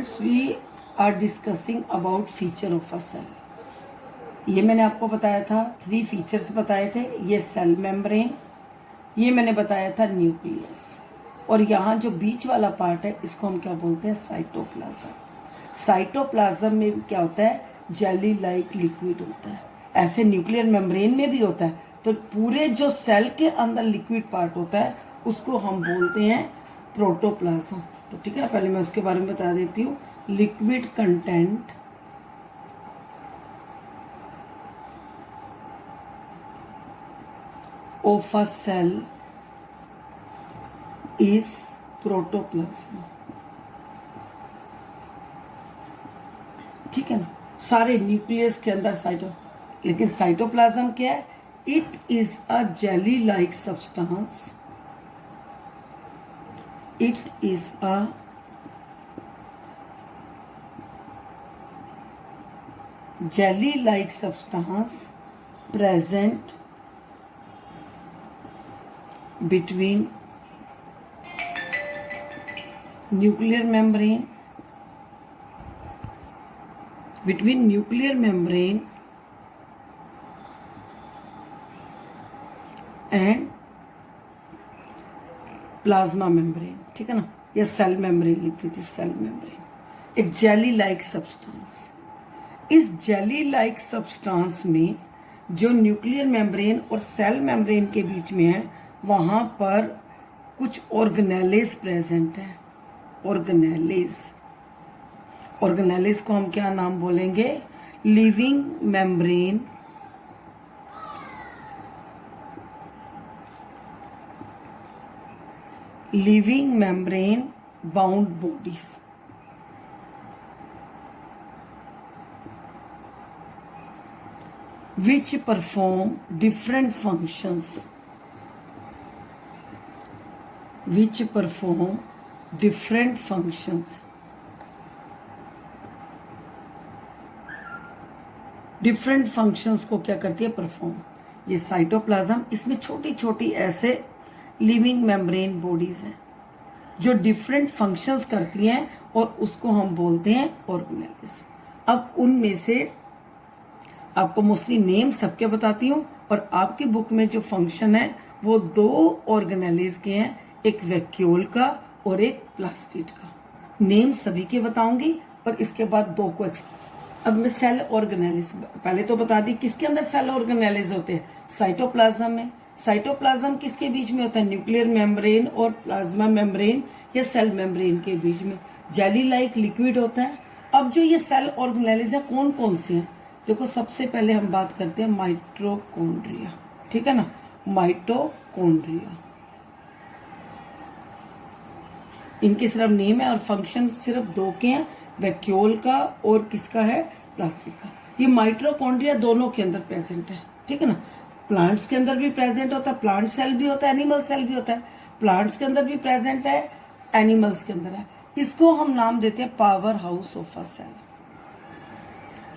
Students, we are discussing about feature of a cell. ये मैंने आपको बताया था, 3 फीचर्स बताए थे। ये सेल मेम्ब्रेन, ये मैंने बताया था न्यूक्लियस, और यहाँ जो बीच वाला पार्ट है इसको हम क्या बोलते हैं, साइटोप्लाज्म। साइटोप्लाज्म में क्या होता है, जेली लाइक लिक्विड होता है। ऐसे न्यूक्लियर मेम्ब्रेन में भी होता है। तो पूरे जो सेल के अंदर लिक्विड पार्ट होता है उसको हम बोलते हैं प्रोटोप्लाज्म। तो ठीक है, पहले मैं उसके बारे में बता देती हूँ। Liquid content of a cell is protoplasm. ठीक है ना, सारे न्यूक्लियस के अंदर लेकिन साइटोप्लाज्म क्या है, it is a jelly like substance. It is a jelly like substance present between nuclear membrane and plasma membrane. ठीक है ना, या सेल मेम्ब्रेन लिखती थी, सेल मेम्ब्रेन एक जेली लाइक सब्सटेंस। इस जेली लाइक सब्सटेंस में जो न्यूक्लियर मेम्ब्रेन और सेल मेम्ब्रेन के बीच में है, वहां पर कुछ ऑर्गेनेलेज प्रेजेंट है। ऑर्गेनेलेज को हम क्या नाम बोलेंगे, living membrane bound bodies. which perform different functions different functions को क्या करती है, परफॉर्म। ये साइटोप्लाज्म, इसमें छोटी छोटी ऐसे लिविंग मेम्ब्रेन बॉडीज हैं जो डिफरेंट फंक्शंस करती हैं, और उसको हम बोलते हैं ऑर्गेनेल्स। अब उनमें से आपको मोस्टली नेम सबके बताती हूँ, और आपकी बुक में जो फंक्शन है वो 2 ऑर्गेनेलिज के हैं, एक वैक्यूल का और एक प्लास्टिड का। नेम सभी के बताऊंगी, और इसके बाद 2 को अब मैं सेल ऑर्गेनेलिज पहले तो बता दी, किसके अंदर सेल ऑर्गेनेलिज होते हैं, साइटोप्लाज्म में। साइटोप्लाज्म किसके बीच में होता है, न्यूक्लियर मेम्ब्रेन और प्लाज्मा मेम्ब्रेन या सेल मेम्ब्रेन के बीच में जेली लाइक लिक्विड होता है। अब जो ये सेल ऑर्गेनेलिज है कौन कौन से हैं, देखो सबसे पहले हम बात करते हैं माइटोकॉन्ड्रिया। ठीक है ना, माइटोकॉन्ड्रिया, इनके सिर्फ नेम है और फंक्शन सिर्फ 2 के हैं, वैक्यूल का और किसका है, प्लास्टिक का। ये माइटोकॉन्ड्रिया दोनों के अंदर प्रेजेंट है। ठीक है ना, प्लांट्स के अंदर भी प्रेजेंट होता है, प्लांट सेल भी होता है, एनिमल सेल भी होता है। प्लांट्स के अंदर भी प्रेजेंट है, एनिमल्स के अंदर है। इसको हम नाम देते हैं power house of a cell.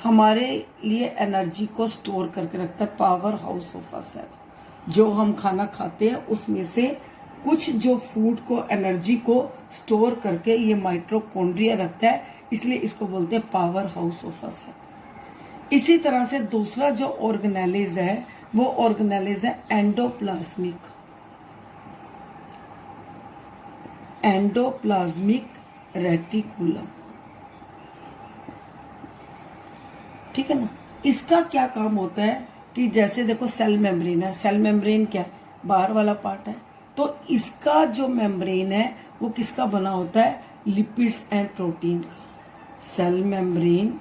हमारे लिए एनर्जी को स्टोर करके रखता है power house of a cell. जो हम खाना खाते हैं उसमें से कुछ जो फूड को, एनर्जी को स्टोर करके ये माइटोकॉन्ड्रिया रखता है, इसलिए इसको बोलते हैं power house of a cell. इसी तरह से दूसरा जो ऑर्गेनेलिज है वो ऑर्गेनेलिज है एंडोप्लाज्मिक रेटिकुलम। ठीक है ना, इसका क्या काम होता है कि जैसे देखो सेल मेम्ब्रेन है, सेल मेम्ब्रेन क्या है, बाहर वाला पार्ट है। तो इसका जो मेम्ब्रेन है वो किसका बना होता है, लिपिड्स एंड प्रोटीन का। Cell membrane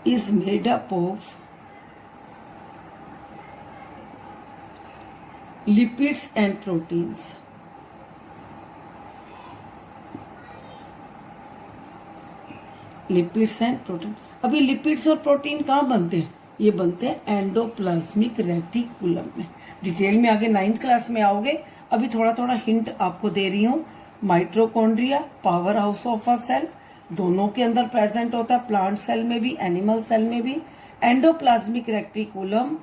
is made up of lipids and proteins. Lipids and protein. अभी लिपिड्स और प्रोटीन कहाँ बनते हैं, ये बनते हैं एंडोप्लाज्मिक रेटिकुलम में। डिटेल में आगे 9th क्लास में आओगे, अभी थोड़ा थोड़ा हिंट आपको दे रही हूँ। Mitochondria power house of a cell, दोनों के अंदर प्रेजेंट होता है, प्लांट सेल में भी, एनिमल सेल में भी। एंडोप्लाज्मिक रेटिकुलम,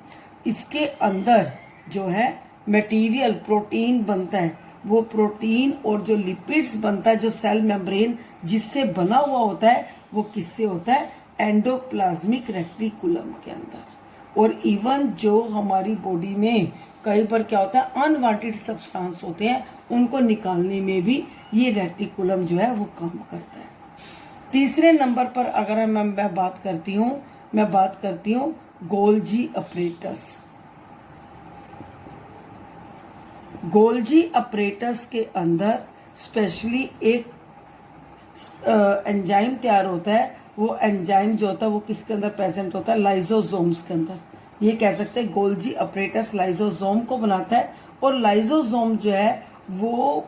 इसके अंदर जो है मटेरियल, प्रोटीन बनता है, वो प्रोटीन और जो लिपिड्स बनता है, जो सेल मेम्ब्रेन जिससे बना हुआ होता है, वो किससे होता है? एंडोप्लाज्मिक रेटिकुलम के अंदर। और इवन जो हमारी बॉडी में कई बार क्या होता है, अनवांटेड सब्सटेंस होते हैं, उनको निकालने में भी ये रेटिकुलम जो है वो काम करता है। तीसरे नंबर पर अगर मैं बात करती हूँ गोल्जी अपरेटस। गोल्जी अपरेटस के अंदर स्पेशली एक एंजाइम तैयार होता है। वो एंजाइम जो होता है वो किसके अंदर प्रेजेंट होता है? लाइसोसोम्स के अंदर। ये कह सकते हैं गोल्जी अपरेटस लाइसोसोम को बनाता है, और लाइसोसोम जो है वो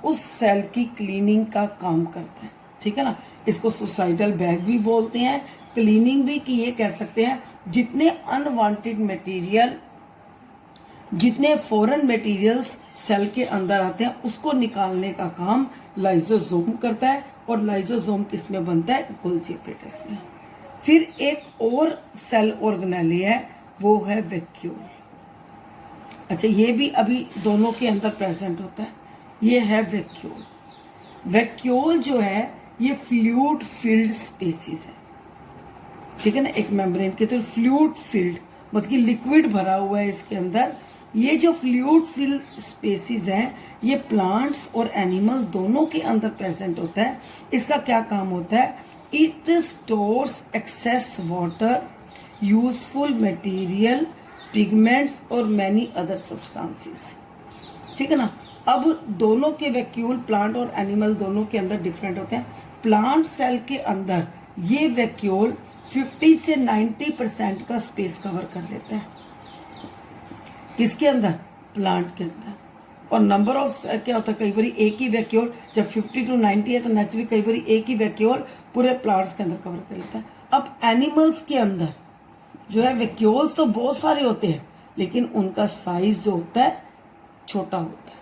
उस सेल की क्लीनिंग का काम करता है। ठीक है ना, इसको सुसाइडल बैग भी बोलते हैं, क्लीनिंग भी की ये कह सकते हैं। जितने अनवांटेड मटेरियल, जितने फॉरेन मटेरियल्स सेल के अंदर आते हैं, उसको निकालने का काम लाइसोसोम करता है। और लाइसोसोम किस में बनता है? गोल्जी अपरेटस में। फिर एक और सेल ऑर्गेनेले है, वो है वैक्यूल। अच्छा, ये भी अभी दोनों के अंदर प्रेजेंट होता है। ये है वैक्यूल। वैक्यूल जो है ये फ्लूइड फिल्ड स्पेसिस है। ठीक है ना, एक मेम्ब्रेन के तो फ्लूइड फिल्ड मतलब कि लिक्विड भरा हुआ है इसके अंदर। ये जो फ्लूइड फिल्ड स्पेसिस हैं, ये प्लांट्स और एनिमल दोनों के अंदर प्रेजेंट होता है। इसका क्या काम होता है? It stores excess water, useful material, pigments और मैनी अदर सब्सटेंसेस। ठीक है ना। अब दोनों के वैक्यूल, प्लांट और एनिमल दोनों के अंदर डिफरेंट होते हैं। प्लांट सेल के अंदर ये वैक्यूल 50 से 90% का स्पेस कवर कर लेता है। किसके अंदर? प्लांट के अंदर। और नंबर ऑफ क्या होता है, कई बार एक ही वैक्यूल जब 50 to 90 है तो नेचुरली कई बार एक ही वैक्यूल पूरे प्लांट्स के अंदर कवर कर लेता है। अब एनिमल्स के अंदर जो है वैक्यूल्स तो बहुत सारे होते हैं, लेकिन उनका साइज जो होता है छोटा होता है।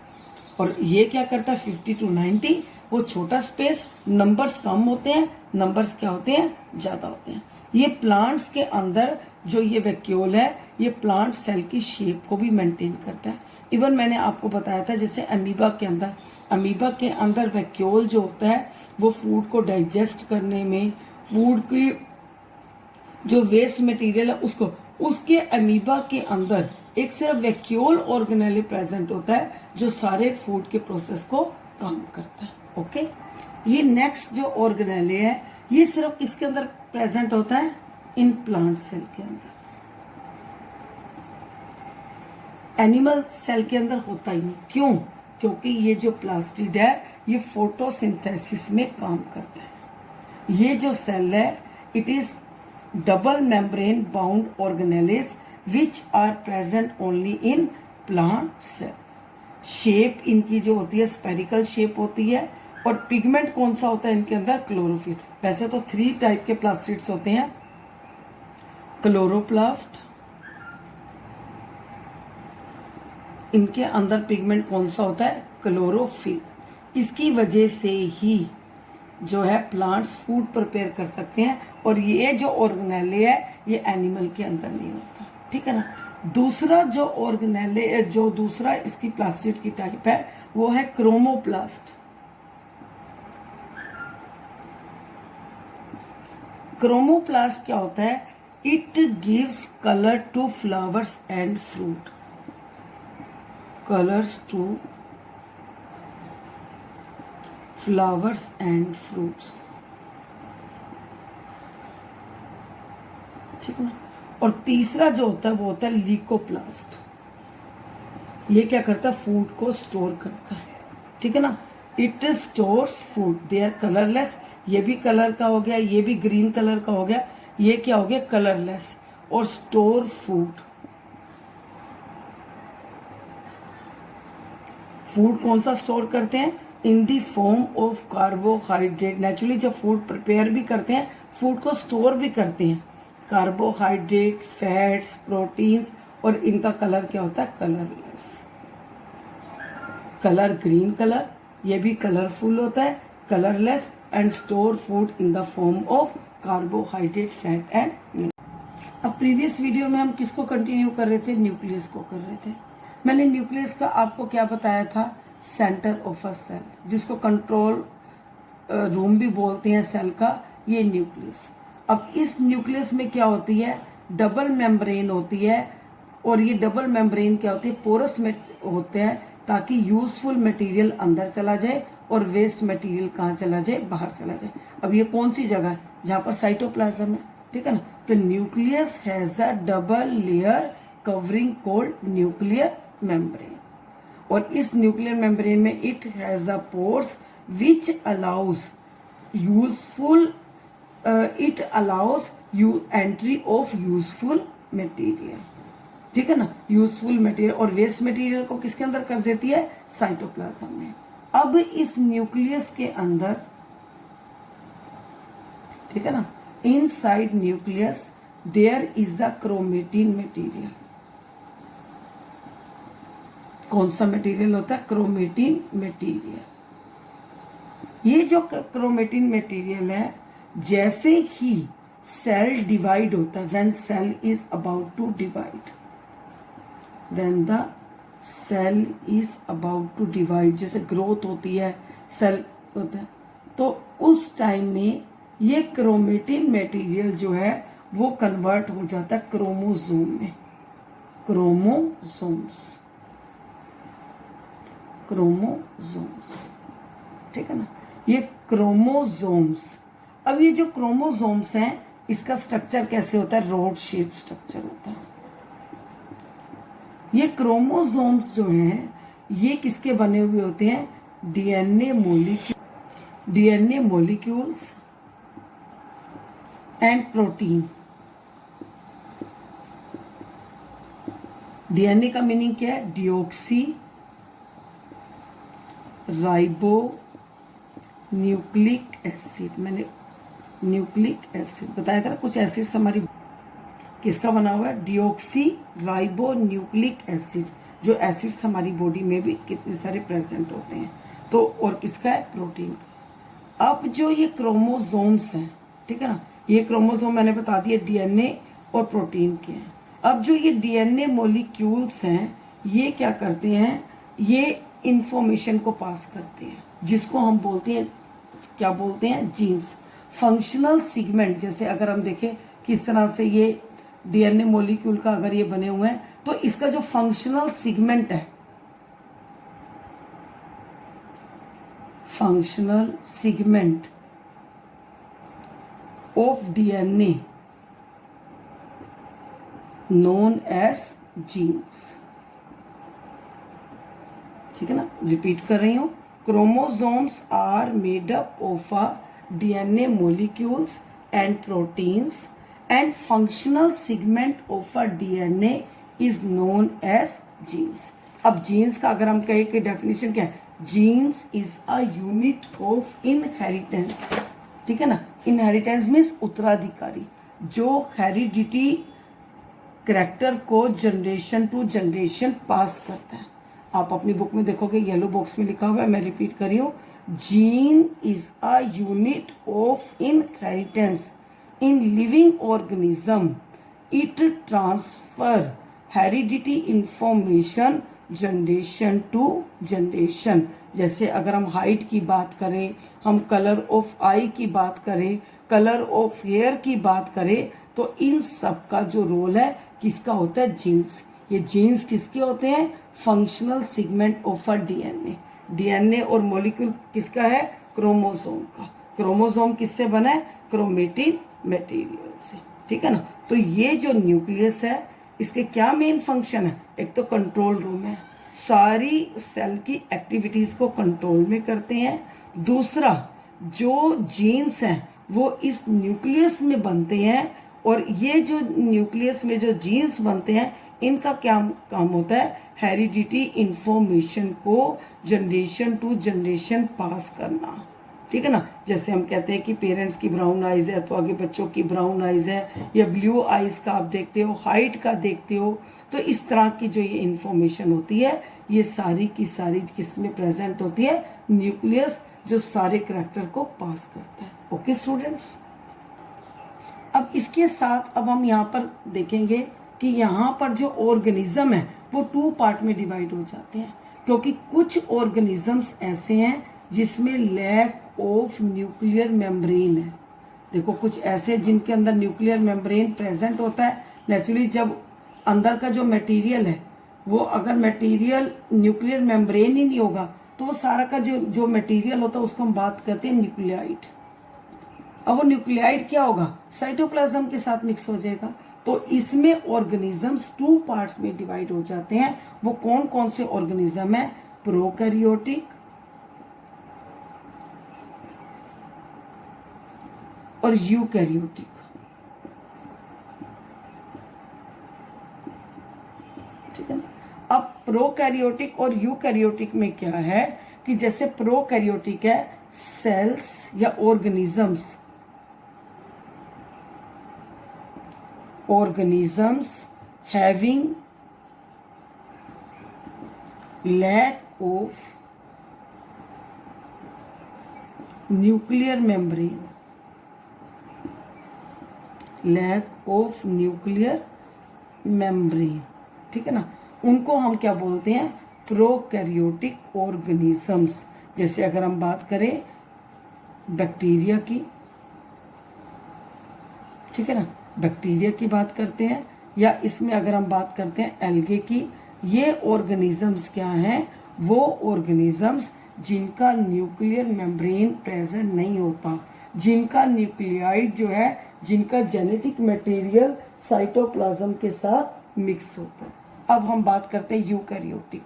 और ये क्या करता है? 50 to 90 वो छोटा स्पेस, नंबर्स कम होते हैं, नंबर्स क्या होते हैं? ज़्यादा होते हैं। ये प्लांट्स के अंदर जो ये वैक्यूल है, ये प्लांट सेल की शेप को भी मेंटेन करता है। इवन मैंने आपको बताया था जैसे अमीबा के अंदर वैक्यूल जो होता है वो फूड को डाइजेस्ट करने में, फूड की जो वेस्ट मटेरियल है उसको, उसके अमीबा के अंदर एक सिर्फ वैक्यूल ऑर्गेनेले प्रेजेंट होता है जो सारे फूड के प्रोसेस को काम करता है। ओके, ये नेक्स्ट जो ऑर्गेनेले है ये सिर्फ किसके अंदर प्रेजेंट होता है? इन प्लांट सेल के अंदर। एनिमल सेल के अंदर होता ही नहीं। क्यों? क्योंकि ये जो प्लास्टिड है ये फोटोसिंथेसिस में काम करता है। ये जो सेल है it is double membrane bound organelles which are present only in plant cell। Shape इनकी जो होती है स्पेरिकल शेप होती है। और पिगमेंट कौन सा होता है इनके अंदर? क्लोरोफिल। वैसे तो 3 टाइप के प्लास्टिड्स होते हैं, क्लोरोप्लास्ट, इनके अंदर पिगमेंट कौन सा होता है? क्लोरोफिल। इसकी वजह से ही जो है प्लांट्स फूड प्रिपेयर कर सकते हैं, और ये जो ऑर्गेनेले है ये एनिमल के अंदर नहीं होता। ठीक है ना। दूसरा जो ऑर्गेनेले, जो दूसरा इसकी प्लास्टिड की टाइप है वो है क्रोमोप्लास्ट। क्रोमोप्लास्ट क्या होता है? It gives colour to flowers and fruit. Colours to flowers and fruits. ठीक है ना। और तीसरा जो होता है वो होता है लीकोप्लास्ट। ये क्या करता है? फूड को स्टोर करता है। ठीक है ना। It stores food, they are colourless. ये भी कलर का हो गया, ये भी ग्रीन कलर का हो गया, ये क्या हो गया? कलरलेस। और स्टोर फूड, फूड कौन सा स्टोर करते हैं? In the form of carbohydrate. Naturally जब फूड प्रिपेयर भी करते हैं, फूड को स्टोर भी करते हैं। कार्बोहाइड्रेट, फैट्स, प्रोटीन्स, और इनका कलर क्या होता है? कलरलेस। कलर ग्रीन कलर, ये भी कलरफुल होता है, colourless, and store food in the form of carbohydrate, fat and. अब प्रीवियस वीडियो में हम किसको कंटिन्यू कर रहे थे? न्यूक्लियस को कर रहे थे। मैंने न्यूक्लियस का आपको क्या बताया था? सेंटर ऑफ अ सेल, जिसको कंट्रोल रूम भी बोलते हैं सेल का, ये न्यूक्लियस। अब इस न्यूक्लियस में क्या होती है, डबल मेम्ब्रेन होती है, और ये डबल मेम्ब्रेन क्या होती है, पोरस में होते हैं, ताकि यूजफुल मटेरियल अंदर चला जाए और वेस्ट मटेरियल कहाँ चला जाए, बाहर चला जाए। अब ये कौन सी जगह है, जहां पर साइटोप्लाज्म है, ठीक है ना। तो nucleus has a double layer covering called nuclear membrane, और इस न्यूक्लियर मेम्ब्रेन में it has a pores which allows useful it allows entry of useful material, ठीक है ना। यूजफुल मटेरियल और वेस्ट मटेरियल को किसके अंदर कर देती है, साइटोप्लाज्म में। अब इस न्यूक्लियस के अंदर, ठीक है ना, inside nucleus there is a chromatin material. कौन सा मटेरियल होता है, क्रोमेटिन मटेरियल। ये जो क्रोमेटिन मटेरियल है, जैसे ही सेल डिवाइड होता है, when cell is about to divide, when the cell is about to divide, जैसे ग्रोथ होती है, सेल होता है, तो उस टाइम में ये क्रोमेटिन मटेरियल जो है वो कन्वर्ट हो जाता है क्रोमोसोम में, क्रोमोसोम्स, क्रोमोसोम्स, ठीक है ना, ये क्रोमोसोम्स। अब ये जो क्रोमोसोम्स हैं, इसका स्ट्रक्चर कैसे होता है, रॉड शेप स्ट्रक्चर होता है। ये क्रोमोसोम्स जो हैं, ये किसके बने हुए होते हैं, DNA molecules and protein. DNA का मीनिंग क्या है, डिऑक्सी राइबो न्यूक्लिक एसिड। मैंने न्यूक्लिक एसिड बताया था ना, कुछ एसिड्स हमारी किसका बना हुआ है, डिऑक्सी राइबो न्यूक्लिक एसिड, जो एसिड्स हमारी बॉडी में भी कितने सारे प्रेजेंट होते हैं, तो और किसका है, प्रोटीन का। अब जो ये क्रोमोसोम्स हैं, ठीक है ना, ये क्रोमोसोम मैंने बता दिया डीएनए और प्रोटीन के हैं। अब जो ये डीएनए मॉलिक्यूल्स हैं, ये क्या करते हैं, ये इंफॉर्मेशन को पास करते हैं, जिसको हम बोलते हैं, क्या बोलते हैं, जीन्स। फंक्शनल सेगमेंट, जैसे अगर हम देखें किस तरह से ये डीएनए मॉलिक्यूल का अगर ये बने हुए हैं, तो इसका जो फंक्शनल सेगमेंट है, functional segment of DNA known as genes, ठीक है ना। रिपीट कर रही हूं, chromosomes are made up of a DNA molecules and proteins and functional segment of a DNA is known as genes. अब जीन्स का अगर हम कहें कि डेफिनेशन क्या है, genes is a unit of inheritance, ठीक है ना। इनहेरिटेंस मीन्स उत्तराधिकारी, जो हेरिडिटी करैक्टर को जनरेशन टू जनरेशन पास करता है। आप अपनी बुक में देखोगे, येलो बॉक्स में लिखा हुआ है, मैं रिपीट कर रही हूं, gene is a unit of inheritance in living organism, it transfer heredity information generation to generation. जैसे अगर हम हाइट की बात करें, हम कलर ऑफ आई की बात करें, कलर ऑफ हेयर की बात करें, तो इन सब का जो रोल है किसका होता है, जीन्स। ये जीन्स किसके होते हैं, functional segment of a DNA. DNA और मॉलिक्यूल किसका है, क्रोमोसोम का। क्रोमोसोम किससे बना है, क्रोमेटिन मटेरियल से, ठीक है ना। तो ये जो न्यूक्लियस है, इसके क्या मेन फंक्शन है, एक तो कंट्रोल रूम है, सारी सेल की एक्टिविटीज को कंट्रोल में करते हैं। दूसरा, जो जीन्स हैं वो इस न्यूक्लियस में बनते हैं, और ये जो न्यूक्लियस में जो जीन्स बनते हैं, इनका क्या काम होता है, हेरिडिटी इंफॉर्मेशन को जनरेशन टू जनरेशन पास करना, ठीक है ना। जैसे हम कहते हैं कि पेरेंट्स की ब्राउन आइज है, तो आगे बच्चों की ब्राउन आइज है, या ब्लू आइज का आप देखते हो, हाइट का देखते हो, तो इस तरह की जो ये इंफॉर्मेशन होती है, ये सारी की सारी किसमें प्रेजेंट होती है, न्यूक्लियस, जो सारे करैक्टर को पास करता है। ओके स्टूडेंट्स, अब इसके साथ अब हम यहाँ पर देखेंगे कि यहाँ पर जो ऑर्गेनिज्म है वो 2 पार्ट में डिवाइड हो जाते हैं। क्योंकि कुछ ऑर्गेनिजम्स ऐसे हैं जिसमें लैक ऑफ न्यूक्लियर मेम्ब्रेन है। देखो कुछ ऐसे जिनके अंदर न्यूक्लियर मेम्ब्रेन प्रेजेंट होता है। नेचुरली जब अंदर का जो मटेरियल है वो अगर मटेरियल न्यूक्लियर मेम्ब्रेन ही नहीं होगा तो वो सारा का जो मटेरियल होता है उसको हम बात करते हैं न्यूक्लियाइड। अब वो न्यूक्लियाइड क्या होगा, साइटोप्लाज्म के साथ मिक्स हो जाएगा। तो इसमें ऑर्गेनिजम्स 2 पार्ट्स में डिवाइड हो जाते हैं। वो कौन कौन से ऑर्गेनिज्म है, प्रोकैरियोटिक और यूकैरियोटिक। ठीक है ना। अब प्रोकैरियोटिक और यूकैरियोटिक में क्या है कि जैसे प्रोकैरियोटिक है सेल्स या organisms having lack of nuclear membrane, ठीक है ना, उनको हम क्या बोलते हैं, प्रोकैरियोटिक ऑर्गेनिजम्स। जैसे अगर हम बात करें बैक्टीरिया की, ठीक है ना, बैक्टीरिया की बात करते हैं, या इसमें अगर हम बात करते हैं एल्गे की, ये ऑर्गेनिजम्स क्या हैं, वो ऑर्गेनिजम्स जिनका न्यूक्लियर मेम्ब्रेन प्रेजेंट नहीं होता, जिनका न्यूक्लियाइड जो है, जिनका जेनेटिक मटेरियल साइटोप्लाज्म के साथ मिक्स होता है। अब हम बात करते हैं यूकैरियोटिक।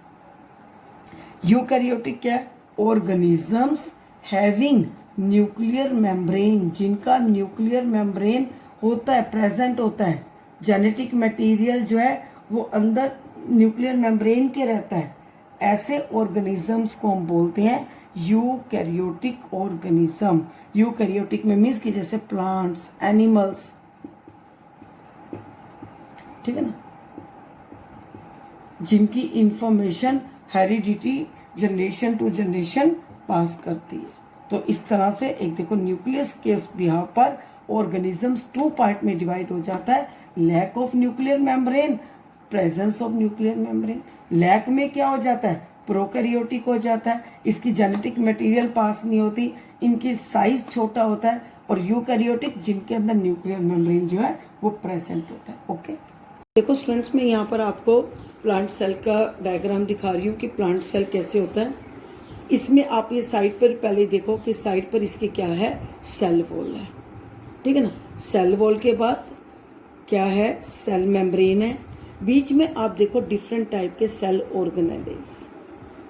यूकैरियोटिक क्या है, ऑर्गेनिजम्स हैविंग न्यूक्लियर मेम्ब्रेन, जिनका न्यूक्लियर मेम्ब्रेन होता है, प्रेजेंट होता है, जेनेटिक मटेरियल जो है वो अंदर न्यूक्लियर मेम्ब्रेन के रहता है। ऐसे ऑर्गेनिजम्स को हम बोलते हैं यूकैरियोटिक ऑर्गेनिज्म। यूकैरियोटिक में मीन्स कि जैसे प्लांट्स, एनिमल्स, ठीक है ना, जिनकी information heredity generation to generation pass करती है। तो इस तरह से एक देखो न्यूक्लियस के बिहाव पर ऑर्गेनिजम्स 2 पार्ट में डिवाइड हो जाता है, lack of nuclear membrane, presence of nuclear membrane. Lack में क्या हो जाता है, प्रोकैरियोटिक हो जाता है, इसकी जेनेटिक मटेरियल पास नहीं होती, इनकी साइज छोटा होता है, और यूकैरियोटिक जिनके अंदर न्यूक्लियर मेम्ब्रेन जो है वो प्रेजेंट होता है। ओके, देखो स्टूडेंट्स, मैं यहाँ पर आपको प्लांट सेल का डायग्राम दिखा रही हूँ कि प्लांट सेल कैसे होता है। इसमें आप ये साइड पर पहले देखो कि साइड पर इसके क्या है, सेल वॉल है, ठीक है ना। सेल वॉल के बाद क्या है, सेल मेम्ब्रेन है, बीच में आप देखो डिफरेंट टाइप के सेल ऑर्गेनेल्स।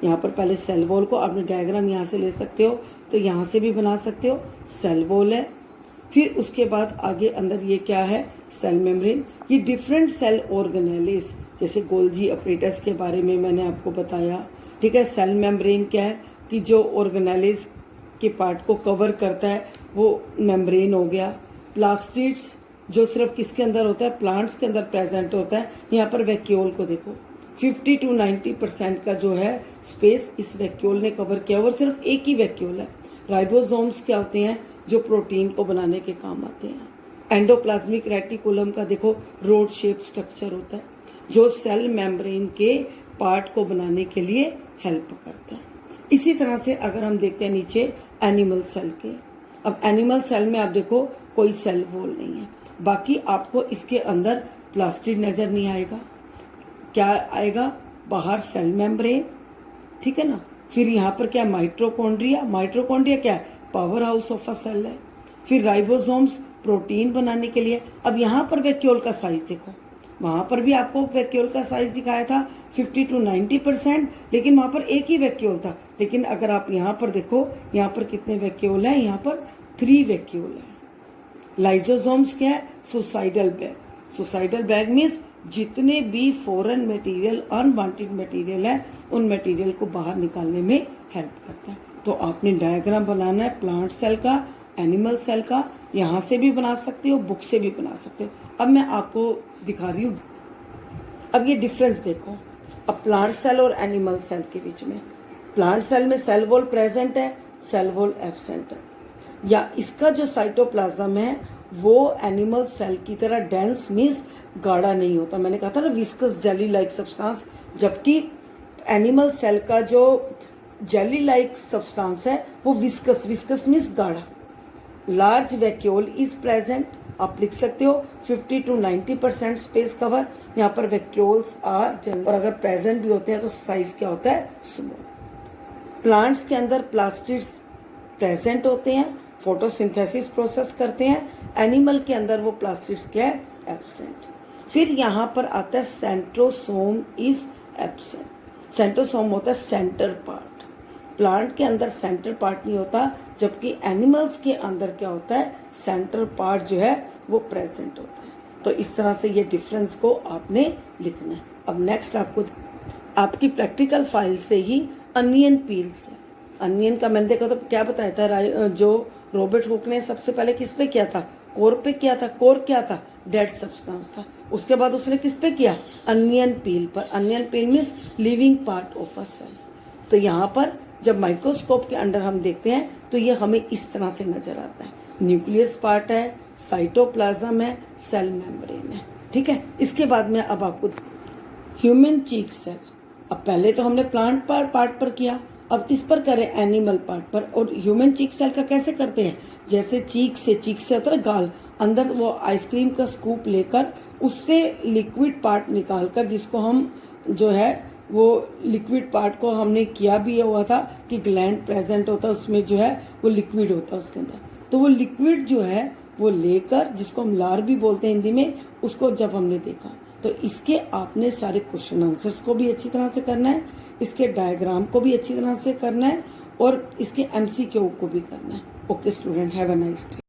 यहाँ पर पहले सेल वॉल को आपने डायग्राम यहाँ से ले सकते हो, तो यहाँ से भी बना सकते हो, सेल वॉल है। फिर उसके बाद आगे अंदर ये क्या है, सेल मेम्ब्रेन। ये डिफरेंट सेल ऑर्गेनेल्स, जैसे गोल्जी अपरेटस के बारे में मैंने आपको बताया, ठीक है। सेल मेम्ब्रेन क्या है कि जो ऑर्गेनेल्स के पार्ट को कवर करता है वो मेम्ब्रेन हो गया। प्लास्टिड्स जो सिर्फ किसके अंदर होता है, प्लांट्स के अंदर प्रेजेंट होता है। यहाँ पर वैक्यूल को देखो, 50 to 90% का जो है स्पेस इस वैक्यूल ने कवर किया, और सिर्फ एक ही वैक्यूल है। राइबोसोम्स क्या होते हैं, जो प्रोटीन को बनाने के काम आते हैं। एंडोप्लाज्मिक रेटिकुलम का देखो रोड शेप स्ट्रक्चर होता है, जो सेल मेम्ब्रेन के पार्ट को बनाने के लिए हेल्प करता है। इसी तरह से अगर हम देखते हैं नीचे एनिमल सेल के, अब एनिमल सेल में आप देखो कोई सेल वॉल नहीं है, बाकी आपको इसके अंदर प्लास्टिड नजर नहीं आएगा। क्या आएगा, बाहर सेल मेम्ब्रेन, ठीक है ना। फिर यहाँ पर क्या, माइटोकॉन्ड्रिया। माइटोकॉन्ड्रिया क्या है, power house of a cell है। फिर राइबोसोम्स प्रोटीन बनाने के लिए। अब यहाँ पर वैक्यूल का साइज देखो, वहां पर भी आपको वैक्यूल का साइज दिखाया था 50 to 90%, लेकिन वहां पर एक ही वैक्यूल था। लेकिन अगर आप यहाँ पर देखो, यहाँ पर कितने वैक्यूल हैं, यहाँ पर 3 वैक्यूल है। लाइजोसोम्स क्या है, suicidal bag. Suicidal bag means जितने भी फॉरेन मटेरियल, अनवांटेड मटेरियल है, उन मटेरियल को बाहर निकालने में हेल्प करता है। तो आपने डायग्राम बनाना है प्लांट सेल का, एनिमल सेल का, यहाँ से भी बना सकते हो, बुक से भी बना सकते हो। अब मैं आपको दिखा रही हूँ, अब ये डिफरेंस देखो, अब प्लांट सेल और एनिमल सेल के बीच में। प्लांट सेल में सेल वॉल प्रेजेंट है, सेल वॉल एब्सेंट है, या इसका जो साइटोप्लाज्म है वो एनिमल सेल की तरह डेंस मीन्स गाढ़ा नहीं होता। मैंने कहा था ना, विस्कस जेली लाइक सब्सटेंस, जबकि एनिमल सेल का जो जेली लाइक सब्सटेंस है वो विस्कस, विस्कस मीन्स गाढ़ा। लार्ज वैक्यूल इज प्रेजेंट, आप लिख सकते हो 50 to 90% स्पेस कवर। यहाँ पर वैक्यूल्स आर जनरल, और अगर प्रेजेंट भी होते हैं तो साइज क्या होता है, स्मॉल। प्लांट्स के अंदर प्लास्टिड्स प्रेजेंट होते हैं, फोटोसिंथेसिस प्रोसेस करते हैं। एनिमल के अंदर वो प्लास्टिड्स क्या है, एब्सेंट। फिर यहाँ पर आता है सेंट्रोसोम इज एब्सेंट। सेंट्रोसोम होता है सेंटर पार्ट। प्लांट के अंदर सेंटर पार्ट नहीं होता, जबकि एनिमल्स के अंदर क्या होता है, सेंटर पार्ट जो है वो प्रेजेंट होता है। तो इस तरह से ये डिफरेंस को आपने लिखना है। अब नेक्स्ट आपको आपकी प्रैक्टिकल फाइल से ही अनियन पील्स है। अनियन का मैंने देखा तो क्या बताया था, जो रॉबर्ट हुक ने सबसे पहले किस पे किया था, कोर पे किया था। कोर क्या था, डेड सब्सटेंस था। उसके बाद उसने किस पे किया, अनियन पील पर। Onion peel means living part of a cell. तो यहाँ पर जब माइक्रोस्कोप के अंडर हम देखते हैं तो ये हमें इस तरह से नजर आता है। न्यूक्लियस पार्ट है, साइटोप्लाज्म है, सेल मेम्ब्रेन है। ठीक है, इसके बाद में अब आपको ह्यूमन चीक सेल। अब पहले तो हमने प्लांट पार्ट पर किया, अब किस पर करें, एनिमल पार्ट पर। और ह्यूमन चीक सेल का कैसे करते हैं, जैसे चीक से होता है गाल, अंदर वो आइसक्रीम का स्कूप लेकर उससे लिक्विड पार्ट निकालकर, जिसको हम जो है वो लिक्विड पार्ट को हमने किया भी हुआ था कि ग्लैंड प्रेजेंट होता है, उसमें जो है वो लिक्विड होता है उसके अंदर। तो वो लिक्विड जो है वो लेकर, जिसको हम लार भी बोलते हैं हिंदी में, उसको जब हमने देखा तो इसके आपने सारे क्वेश्चन आंसर्स को भी अच्छी तरह से करना है, इसके डायग्राम को भी अच्छी तरह से करना है, और इसके MCQ को भी करना है। Okay student, have a nice day.